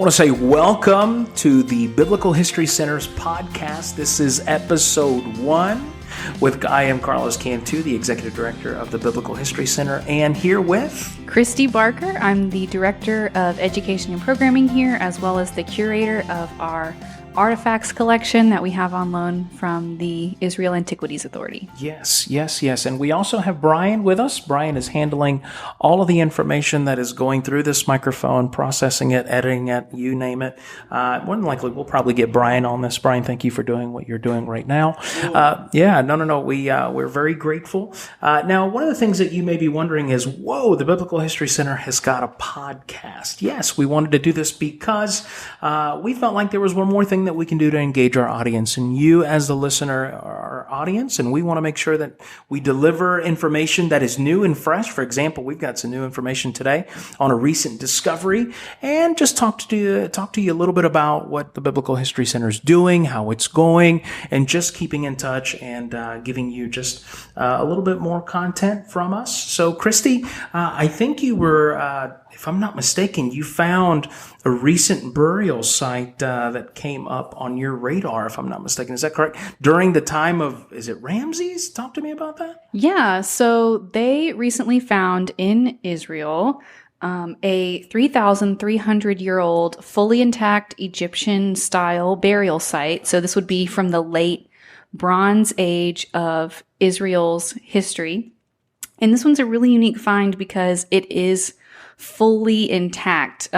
want to say welcome to the Biblical History Center's podcast. This is episode 1 with I am Carlos Cantu, the Executive Director of the Biblical History Center, and here with Christy Barker. I'm the Director of Education and Programming here, as well as the curator of our artifacts collection that we have on loan from the Israel Antiquities Authority. Yes. And we also have Brian with us. Brian is handling all of the information that is going through this microphone, processing it, editing it, you name it. More than likely, we'll probably get Brian on this. Brian, thank you for doing what you're doing right now. We're very grateful. Now, one of the things that you may be wondering is, the Biblical History Center has got a podcast. Yes, we wanted to do this because we felt like there was one more thing that we can do to engage our audience, and you as the listener are our audience, and we want to make sure that we deliver information that is new and fresh. For example, we've got some new information today on a recent discovery, and just talk to you a little bit about what the Biblical History Center is doing, how it's going, and just keeping in touch and giving you just a little bit more content from us. So, Christy, I think you were, if I'm not mistaken, you found a recent burial site that came up on your radar, if I'm not mistaken. Is that correct? During the time of, is it Ramses? Talk to me about that. Yeah, so they recently found in Israel a 3,300-year-old, fully intact Egyptian-style burial site. So this would be from the late Bronze Age of Israel's history. And this one's a really unique find because it is fully intact.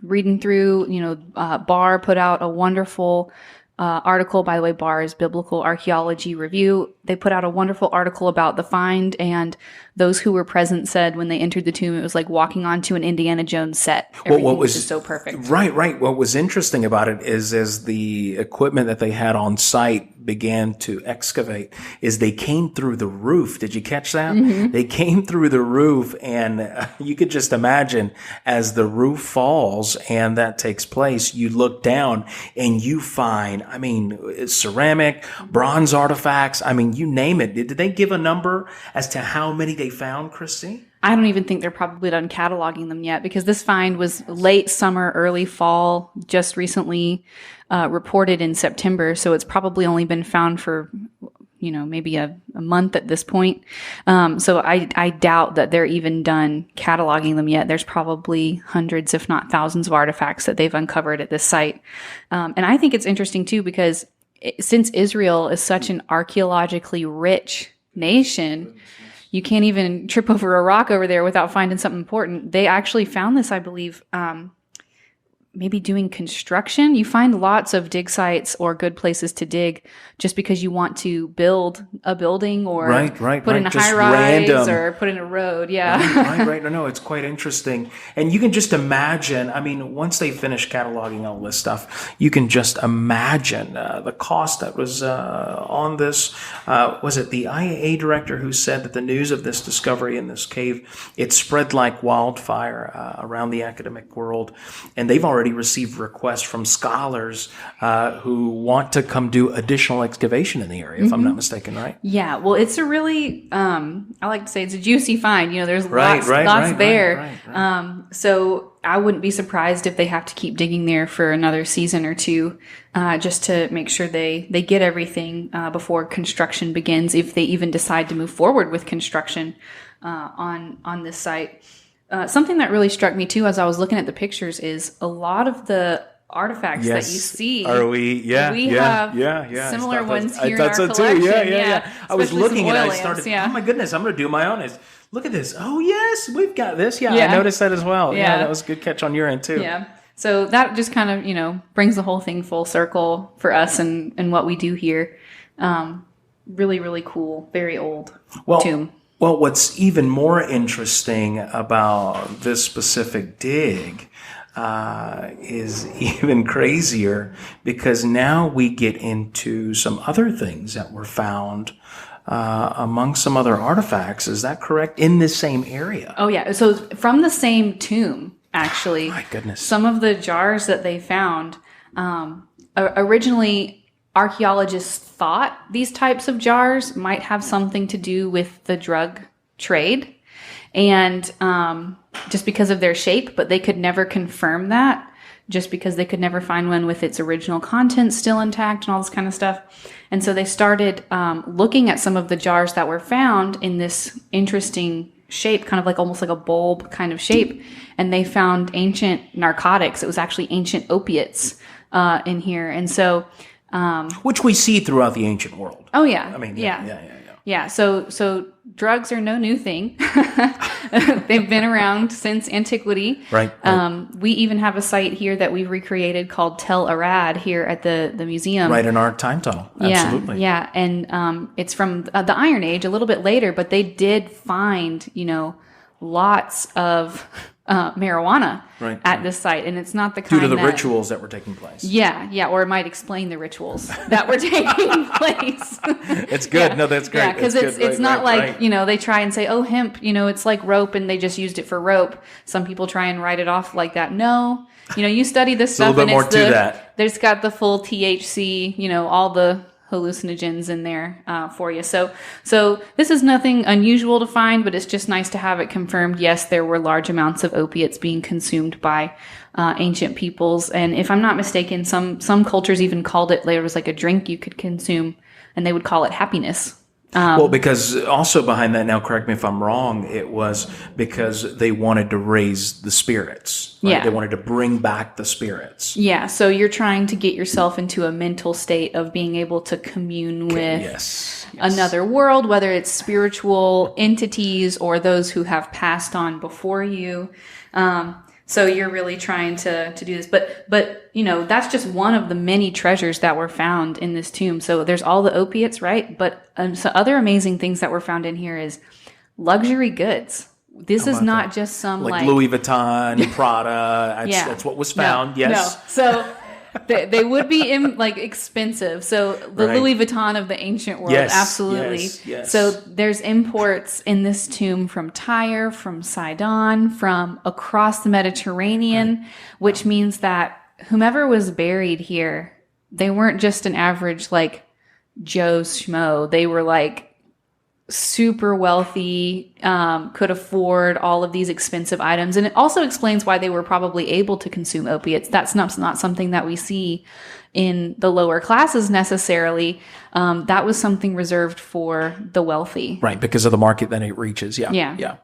Reading through, Barr put out a wonderful article. By the way, Barr is Biblical Archaeology Review. They put out a wonderful article about the find, and those who were present said when they entered the tomb, it was like walking onto an Indiana Jones set. Everything was just so perfect. Right. What was interesting about it is as the equipment that they had on site began to excavate, is they came through the roof. Did you catch that? Mm-hmm. They came through the roof, and you could just imagine as the roof falls and that takes place, you look down and you find, ceramic, bronze artifacts. You name it. Did they give a number as to how many they found, Christy? I don't even think they're probably done cataloging them yet, because this find was late summer, early fall, just recently reported in September. So it's probably only been found for, maybe a month at this point. So I doubt that they're even done cataloging them yet. There's probably hundreds, if not thousands, of artifacts that they've uncovered at this site. And I think it's interesting too, because since Israel is such an archaeologically rich nation, you can't even trip over a rock over there without finding something important. They actually found this, I believe, maybe doing construction. You find lots of dig sites or good places to dig just because you want to build a building or put in a high rise or put in a road. Yeah. Right. No, it's quite interesting. And you can just imagine, once they finish cataloging all this stuff, you can just imagine the cost that was on this. Was it the IAA director who said that the news of this discovery in this cave, it spread like wildfire around the academic world. And they've already received requests from scholars who want to come do additional excavation in the area, if I'm not mistaken, right? Yeah, well, it's a really, I like to say it's a juicy find. There's lots there. Right. So I wouldn't be surprised if they have to keep digging there for another season or two, just to make sure they get everything before construction begins, if they even decide to move forward with construction on this site. Something that really struck me too as I was looking at the pictures is a lot of the artifacts that you see. We have similar ones here in our collection. Yeah. I was looking and I started, oh my goodness, I'm going to do my own. Look at this. Oh yes, we've got this. Yeah, I noticed that as well. Yeah, that was a good catch on your end too. Yeah. So that just kind of, brings the whole thing full circle for us and what we do here. Really, really cool. Very old tomb. Well, what's even more interesting about this specific dig is even crazier, because now we get into some other things that were found among some other artifacts. Is that correct? In this same area? Oh, yeah. So from the same tomb, actually. My goodness. Some of the jars that they found, originally archaeologists thought these types of jars might have something to do with the drug trade, and just because of their shape, but they could never confirm that. just because they could never find one with its original content still intact and all this kind of stuff. And so they started looking at some of the jars that were found in this interesting shape, kind of like almost like a bulb kind of shape. And they found ancient narcotics. It was actually ancient opiates in here. And so... which we see throughout the ancient world. Oh, yeah. I mean, Yeah, so drugs are no new thing. They've been around since antiquity. Right. We even have a site here that we've recreated called Tel Arad here at the museum. Right in our time tunnel. Absolutely. Yeah, and it's from the Iron Age, a little bit later, but they did find, lots of marijuana at this site, and it's not the kind due to the rituals that were taking place. Yeah, or it might explain the rituals that were taking place. It's good. Yeah. No, that's great. Yeah, because it's not like they try and say, oh, hemp, it's like rope, and they just used it for rope. Some people try and write it off like that. No, you study this stuff, a little bit more to that. There's got the full THC, all the hallucinogens in there for you. So this is nothing unusual to find, but it's just nice to have it confirmed. Yes, there were large amounts of opiates being consumed by ancient peoples. And if I'm not mistaken, some cultures even called it, there was like a drink you could consume, and they would call it happiness. Well, because also behind that, now correct me if I'm wrong, it was because they wanted to raise the spirits. Right? Yeah. They wanted to bring back the spirits. Yeah. So you're trying to get yourself into a mental state of being able to commune with another world, whether it's spiritual entities or those who have passed on before you. So you're really trying to do this, but that's just one of the many treasures that were found in this tomb. So there's all the opiates, right? But so other amazing things that were found in here is luxury goods. This is not just some like Louis Vuitton, Prada. That's what was found. No, yes. No. So they would be expensive. So the Louis Vuitton of the ancient world, absolutely. Yes. So there's imports in this tomb from Tyre, from Sidon, from across the Mediterranean, which means that whomever was buried here, they weren't just an average like Joe Schmo. They were like super wealthy, could afford all of these expensive items. And it also explains why they were probably able to consume opiates. That's not something that we see in the lower classes necessarily. That was something reserved for the wealthy. Right, because of the market that it reaches. Yeah.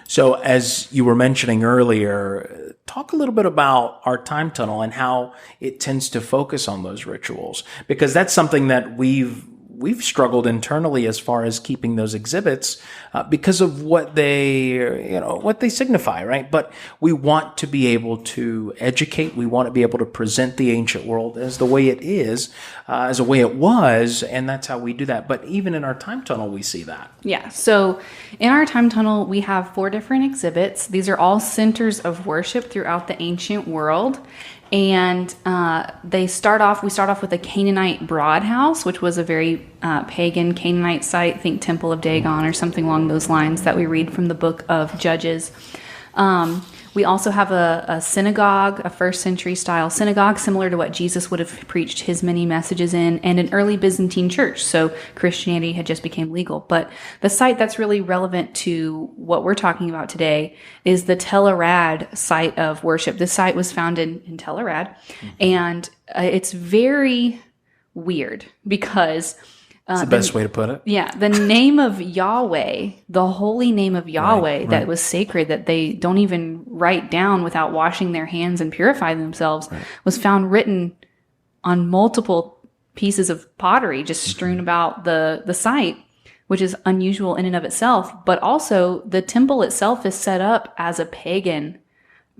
So as you were mentioning earlier, talk a little bit about our time tunnel and how it tends to focus on those rituals, because that's something that we've struggled internally as far as keeping those exhibits because of what they signify, right? But we want to be able to educate. We want to be able to present the ancient world as the way it is, as the way it was, and that's how we do that. But even in our time tunnel, we see that. Yeah. So in our time tunnel, we have 4 different exhibits. These are all centers of worship throughout the ancient world. And we start off with a Canaanite broad house, which was a very pagan Canaanite site, think Temple of Dagon or something along those lines that we read from the book of Judges. We also have a synagogue, a first century style synagogue, similar to what Jesus would have preached his many messages in, and an early Byzantine church. So Christianity had just became legal. But the site that's really relevant to what we're talking about today is the Tel Arad site of worship. This site was found in Tel Arad, and it's very weird because... That's the best way to put it. Yeah. The name of Yahweh, the holy name of Yahweh that was sacred, that they don't even write down without washing their hands and purify themselves, was found written on multiple pieces of pottery just strewn about the site, which is unusual in and of itself. But also the temple itself is set up as a pagan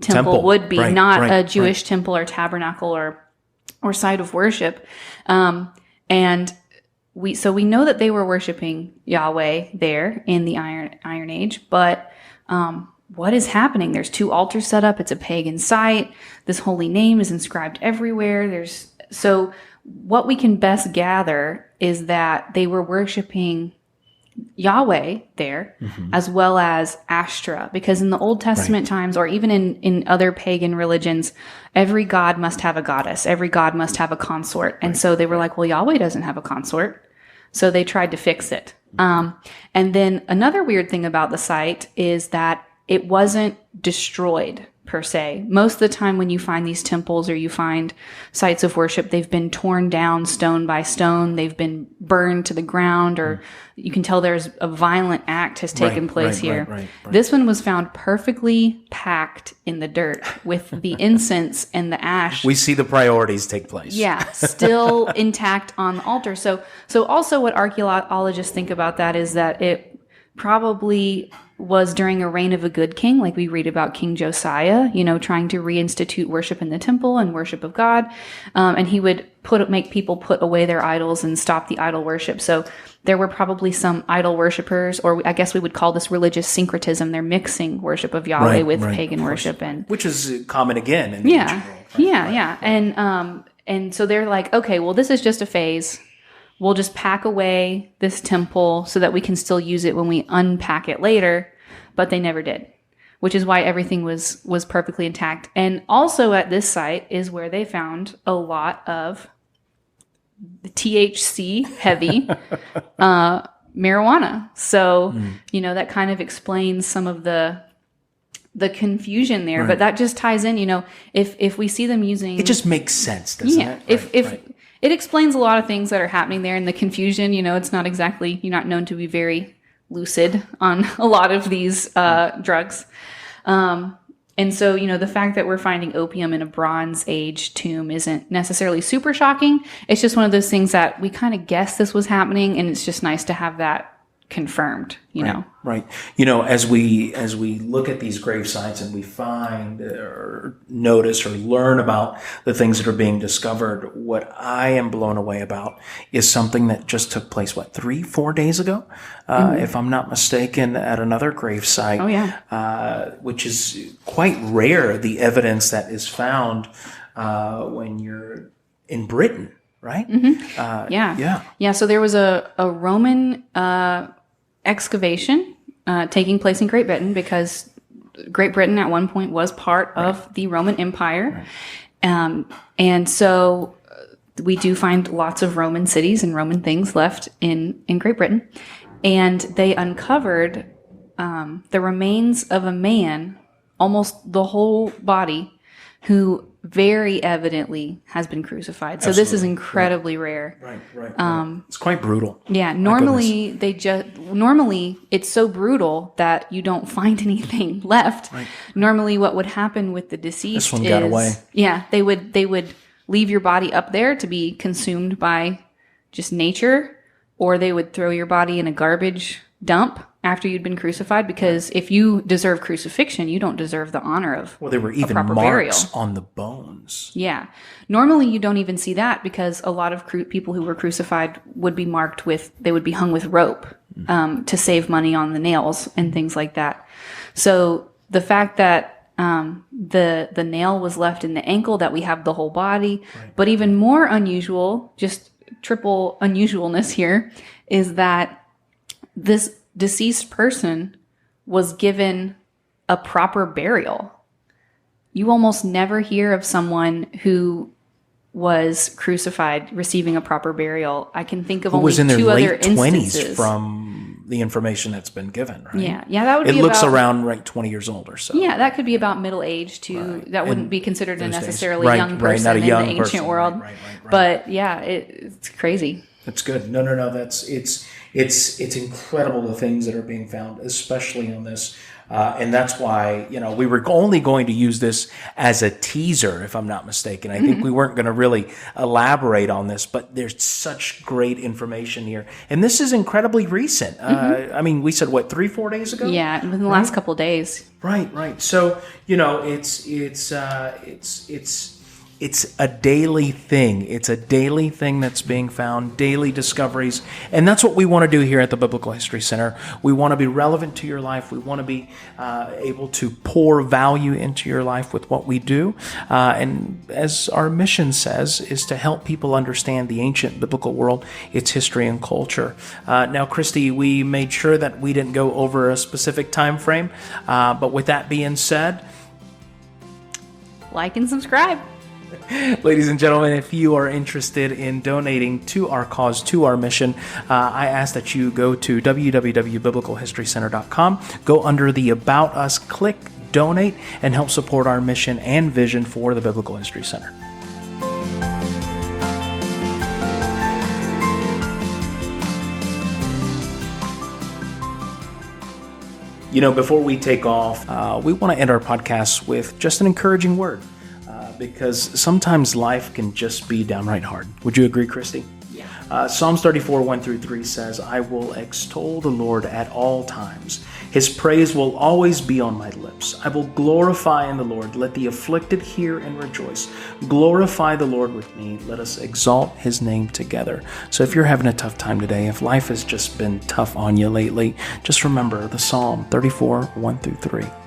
temple would be, not a Jewish temple or tabernacle or site of worship. And we know that they were worshiping Yahweh there in the Iron Age, but what is happening? There's 2 altars set up. It's a pagan site. This holy name is inscribed everywhere. So what we can best gather is that they were worshiping Yahweh there, as well as Ashtra, because in the Old Testament times, or even in other pagan religions, every god must have a goddess. Every god must have a consort. And so they were like, well, Yahweh doesn't have a consort. So they tried to fix it. And then another weird thing about the site is that it wasn't destroyed. per se. Most of the time when you find these temples or you find sites of worship, they've been torn down stone by stone. They've been burned to the ground, or you can tell there's a violent act has taken place here. Right. This one was found perfectly packed in the dirt with the incense and the ash. We see the priorities take place. Yeah, still intact on the altar. So also what archaeologists think about that is that it probably was during a reign of a good king, like we read about King Josiah, trying to reinstitute worship in the temple and worship of God. And he would make people put away their idols and stop the idol worship. So there were probably some idol worshipers, or I guess we would call this religious syncretism. They're mixing worship of Yahweh with pagan worship, which is common again in the ancient world. Yeah. And so they're like, okay, well, this is just a phase. We'll just pack away this temple so that we can still use it when we unpack it later. But they never did, which is why everything was perfectly intact. And also at this site is where they found a lot of THC heavy marijuana. So, that kind of explains some of the confusion there. Right. But that just ties in, if we see them using... It just makes sense, doesn't it? If it explains a lot of things that are happening there, and the confusion, it's not exactly, you're not known to be very lucid on a lot of these drugs. And so, the fact that we're finding opium in a Bronze Age tomb isn't necessarily super shocking. It's just one of those things that we kind of guessed this was happening, and it's just nice to have that confirmed, know. Right. As we look at these grave sites and we find or notice or learn about the things that are being discovered, what I am blown away about is something that just took place, 3-4 days ago, if I'm not mistaken, at another grave site. Oh, yeah. Which is quite rare, the evidence that is found when you're in Britain. Right? Mm-hmm. Yeah. So there was a Roman excavation taking place in Great Britain, because Great Britain at one point was part of the Roman Empire. Right. And so we do find lots of Roman cities and Roman things left in Great Britain. And they uncovered the remains of a man, almost the whole body, who very evidently has been crucified. So this is incredibly rare. Right. It's quite brutal. Yeah. Normally it's so brutal that you don't find anything left. Right. Normally what would happen with the deceased this one got away. Yeah, they would leave your body up there to be consumed by just nature, or they would throw your body in a garbage dump after you'd been crucified, because if you deserve crucifixion, you don't deserve the honor of there were even proper marks burial on the bones. Yeah. Normally you don't even see that, because a lot of people who were crucified would be they would be hung with rope to save money on the nails and things like that. So the fact that the nail was left in the ankle, that we have the whole body, but even more unusual, just triple unusualness here, is that this deceased person was given a proper burial. You almost never hear of someone who was crucified receiving a proper burial. I can think of who only was in their two late other instances 20s from the information that's been given, right? Yeah, that would be it looks around 20 years old or so. Yeah, that could be about middle age too. Right. That wouldn't be considered a necessarily young person not a young in the ancient person. world. Right. But yeah, it's crazy. That's good. No. It's incredible the things that are being found, especially on this. And that's why, we were only going to use this as a teaser, if I'm not mistaken. I think we weren't going to really elaborate on this, but there's such great information here. And this is incredibly recent. I mean, we said, 3-4 days ago? Yeah, within the last couple of days. Right. So, it's a daily thing. It's a daily thing that's being found, daily discoveries. And that's what we want to do here at the Biblical History Center. We want to be relevant to your life. We want to be able to pour value into your life with what we do. And as our mission says, is to help people understand the ancient biblical world, its history and culture. Now, Christy, we made sure that we didn't go over a specific time frame. But with that being said, like and subscribe. Ladies and gentlemen, if you are interested in donating to our cause, to our mission, I ask that you go to www.biblicalhistorycenter.com, go under the About Us, click donate and help support our mission and vision for the Biblical History Center. You know, before we take off, we want to end our podcast with just an encouraging word, because sometimes life can just be downright hard. Would you agree, Christy? Yeah. Psalms 34, 1-3 says, I will extol the Lord at all times. His praise will always be on my lips. I will glorify in the Lord. Let the afflicted hear and rejoice. Glorify the Lord with me. Let us exalt his name together. So if you're having a tough time today, if life has just been tough on you lately, just remember the Psalm 34, 1-3.